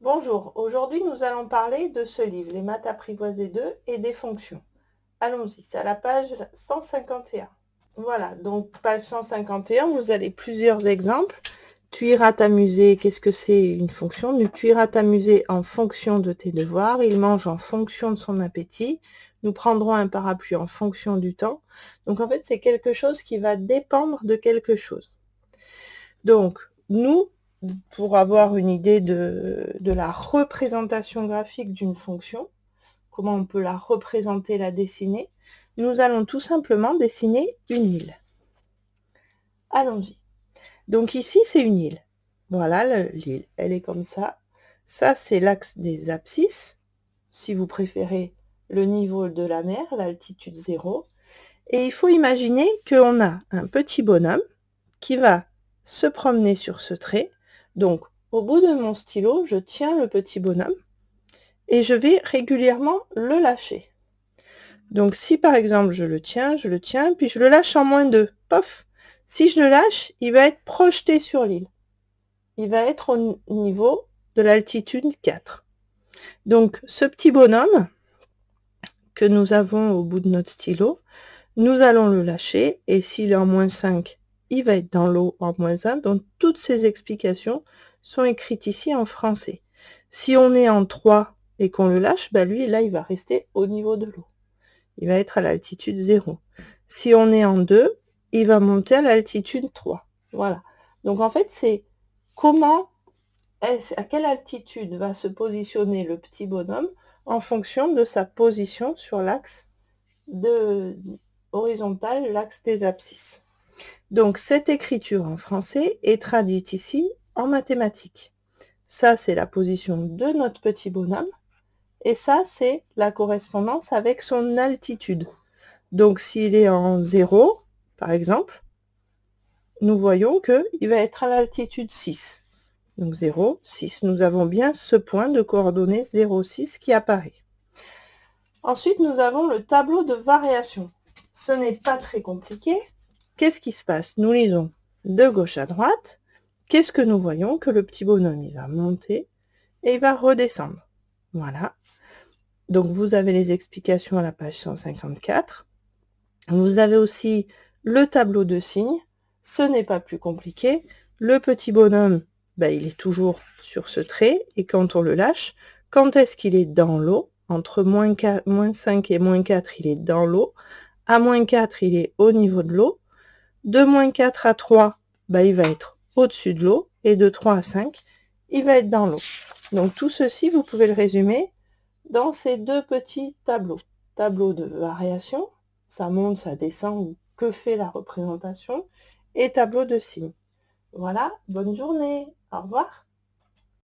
Bonjour, aujourd'hui nous allons parler de ce livre, Les maths apprivoisées 2 et des fonctions. Allons-y, c'est à la page 151. Voilà, donc page 151, vous avez plusieurs exemples. Tu iras t'amuser, qu'est-ce que c'est une fonction? Tu iras t'amuser en fonction de tes devoirs, il mange en fonction de son appétit, nous prendrons un parapluie en fonction du temps. Donc en fait, c'est quelque chose qui va dépendre de quelque chose. Donc, nous, pour avoir une idée de la représentation graphique d'une fonction, comment on peut la représenter, la dessiner, nous allons tout simplement dessiner une île. Allons-y. Donc ici, c'est une île. Voilà l'île, elle est comme ça. Ça, c'est l'axe des abscisses, si vous préférez le niveau de la mer, l'altitude 0. Et il faut imaginer qu'on a un petit bonhomme qui va se promener sur ce trait. Donc, au bout de mon stylo, je tiens le petit bonhomme et je vais régulièrement le lâcher. Donc, si par exemple je le tiens, puis je le lâche en -2, pof, si je le lâche, il va être projeté sur l'île. Il va être au niveau de l'altitude 4. Donc, ce petit bonhomme que nous avons au bout de notre stylo, nous allons le lâcher, et s'il est en -5, il va être dans l'eau en -1. Donc, toutes ces explications sont écrites ici en français. Si on est en 3 et qu'on le lâche, lui, là, il va rester au niveau de l'eau. Il va être à l'altitude 0. Si on est en 2, il va monter à l'altitude 3. Voilà. Donc, en fait, c'est à quelle altitude va se positionner le petit bonhomme en fonction de sa position sur l'axe horizontal, l'axe des abscisses. Donc, cette écriture en français est traduite ici en mathématiques. Ça, c'est la position de notre petit bonhomme. Et ça, c'est la correspondance avec son altitude. Donc, s'il est en 0, par exemple, nous voyons qu'il va être à l'altitude 6. Donc 0, 6. Nous avons bien ce point de coordonnées 0, 6 qui apparaît. Ensuite, nous avons le tableau de variation. Ce n'est pas très compliqué. Qu'est-ce qui se passe? Nous lisons de gauche à droite. Qu'est-ce que nous voyons? Que le petit bonhomme, il va monter et il va redescendre. Voilà. Donc, vous avez les explications à la page 154. Vous avez aussi le tableau de signes. Ce n'est pas plus compliqué. Le petit bonhomme, il est toujours sur ce trait. Et quand on le lâche, quand est-ce qu'il est dans l'eau? Entre -5 et -4, il est dans l'eau. À -4, il est au niveau de l'eau. De -4 à 3, il va être au-dessus de l'eau. Et de 3 à 5, il va être dans l'eau. Donc tout ceci, vous pouvez le résumer dans ces deux petits tableaux. Tableau de variation, ça monte, ça descend, ou que fait la représentation, et tableau de signes. Voilà, bonne journée, au revoir.